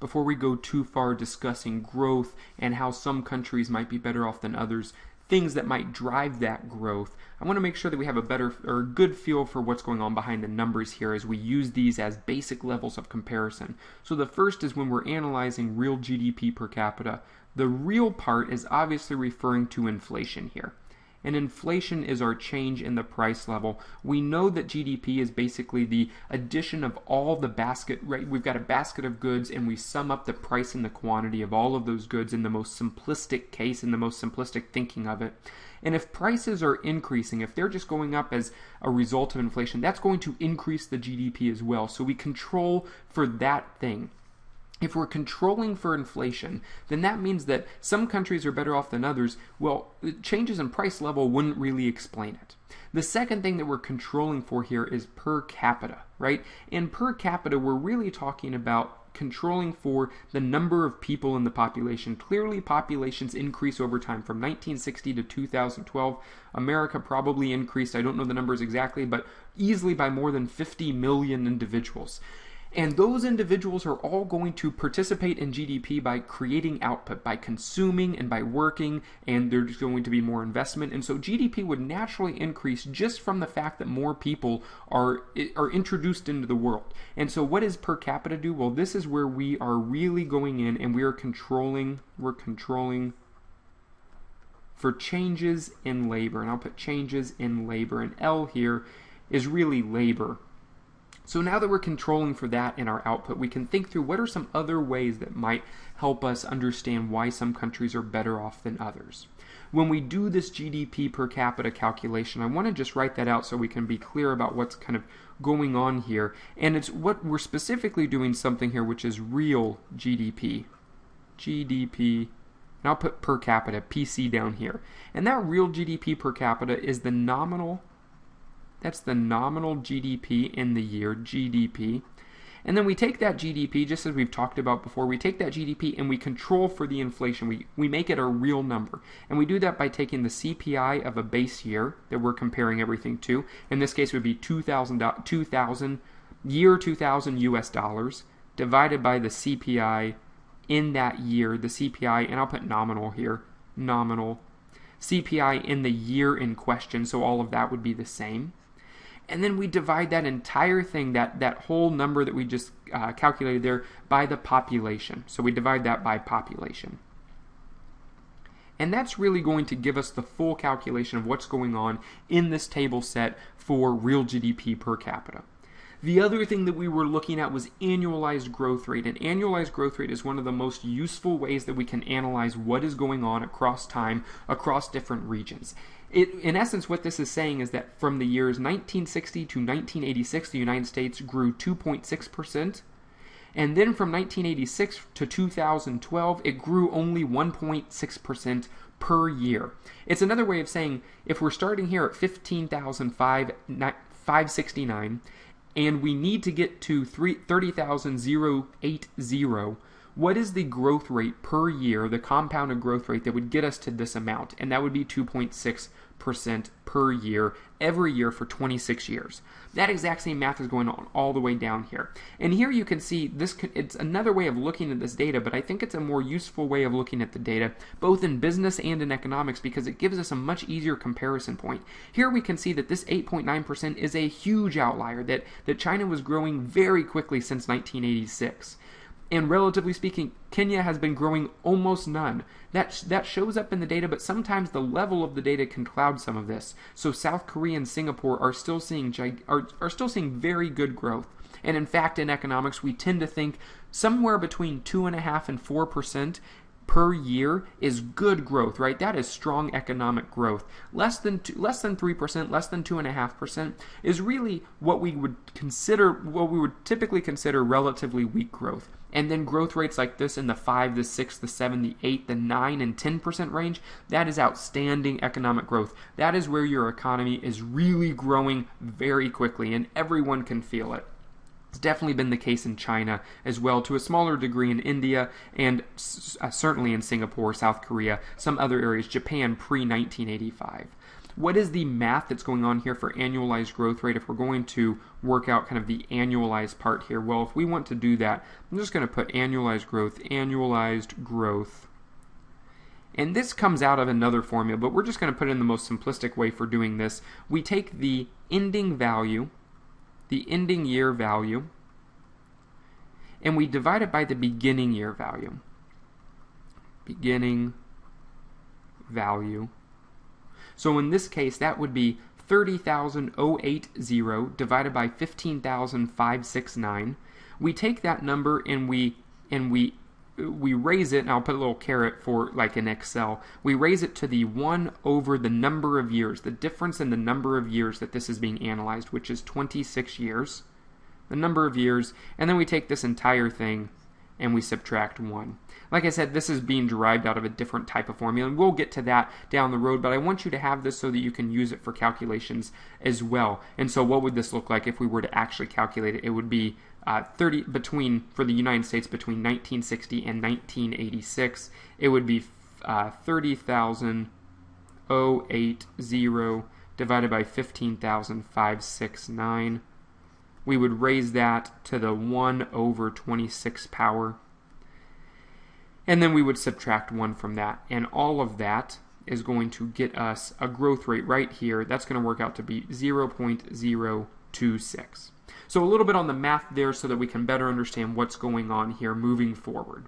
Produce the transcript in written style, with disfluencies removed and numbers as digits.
before we go too far discussing growth and how some countries might be better off than others, things that might drive that growth, I want to make sure that we have a better or good feel for what's going on behind the numbers here as we use these as basic levels of comparison. So the first is when we're analyzing real GDP per capita. The real part is obviously referring to inflation here. And inflation is our change in the price level. We know that GDP is basically the addition of all the basket, right? We've got a basket of goods and we sum up the price and the quantity of all of those goods in the most simplistic case, in the most simplistic thinking of it. And if prices are increasing, if they're just going up as a result of inflation, that's going to increase the GDP as well. So we control for that thing. If we're controlling for inflation, then that means that some countries are better off than others. Well, changes in price level wouldn't really explain it. The second thing that we're controlling for here is per capita, right? And per capita, we're really talking about controlling for the number of people in the population. Clearly, populations increase over time. From 1960 to 2012, America probably increased, I don't know the numbers exactly, but easily by more than 50 million individuals. And those individuals are all going to participate in GDP by creating output, by consuming and by working, and there's going to be more investment. And so GDP would naturally increase just from the fact that more people are introduced into the world. And so what does per capita do? Well, this is where we are really going in and we're controlling for changes in labor. And I'll put changes in labor. And L here is really labor. So now that we're controlling for that in our output, we can think through what are some other ways that might help us understand why some countries are better off than others. When we do this GDP per capita calculation, I want to just write that out so we can be clear about what's kind of going on here. And it's what we're specifically doing something here, which is real GDP. GDP, and I'll put per capita, PC down here. And that real GDP per capita is the nominal. That's the nominal GDP in the year, GDP. And then we take that GDP, just as we've talked about before, we take that GDP and we control for the inflation. We make it a real number. And we do that by taking the CPI of a base year that we're comparing everything to. In this case, it would be 2000 US dollars divided by the CPI in that year, the CPI, and I'll put nominal here, nominal. CPI in the year in question, so all of that would be the same. And then we divide that entire thing, that whole number that we just calculated there, by the population. So we divide that by population. And that's really going to give us the full calculation of what's going on in this table set for real GDP per capita. The other thing that we were looking at was annualized growth rate. And annualized growth rate is one of the most useful ways that we can analyze what is going on across time, across different regions. In essence, what this is saying is that from the years 1960 to 1986, the United States grew 2.6%. And then from 1986 to 2012, it grew only 1.6% per year. It's another way of saying if we're starting here at 15,569, and we need to get to 30,080, what is the growth rate per year, the compounded growth rate that would get us to this amount? And that would be 2.6% per year, every year for 26 years. That exact same math is going on all the way down here. And here you can see this. It's another way of looking at this data, but I think it's a more useful way of looking at the data, both in business and in economics, because it gives us a much easier comparison point. Here we can see that this 8.9% is a huge outlier, that China was growing very quickly since 1986. And relatively speaking, Kenya has been growing almost none. That shows up in the data, but sometimes the level of the data can cloud some of this. So South Korea and Singapore are still seeing very good growth. And in fact, in economics, we tend to think somewhere between 2.5% and 4% per year is good growth, right? That is strong economic growth. Less than 3%, less than 2.5% is really what we would typically consider relatively weak growth. And then growth rates like this in the 5, the 6, the 7, the 8, the 9, and 10% range, that is outstanding economic growth. That is where your economy is really growing very quickly, and everyone can feel it. It's definitely been the case in China as well, to a smaller degree in India, and certainly in Singapore, South Korea, some other areas, Japan pre-1985. What is the math that's going on here for annualized growth rate if we're going to work out kind of the annualized part here? Well, if we want to do that, I'm just going to put annualized growth. And this comes out of another formula, but we're just going to put it in the most simplistic way for doing this. We take the ending value, the ending year value, and we divide it by the beginning year value. Beginning value. So in this case, that would be 30,080 divided by 15,569. We take that number and we raise it, and I'll put a little caret for like in Excel. We raise it to the 1 over the number of years, the difference in the number of years that this is being analyzed, which is 26 years, the number of years, and then we take this entire thing and we subtract 1. Like I said, this is being derived out of a different type of formula, and we'll get to that down the road, but I want you to have this so that you can use it for calculations as well. And so what would this look like if we were to actually calculate it? It would be for the United States between 1960 and 1986, it would be 30,080 divided by 15,569. We would raise that to the 1 over 26 power. And then we would subtract 1 from that. And all of that is going to get us a growth rate right here. That's going to work out to be 0.026. So a little bit on the math there so that we can better understand what's going on here moving forward.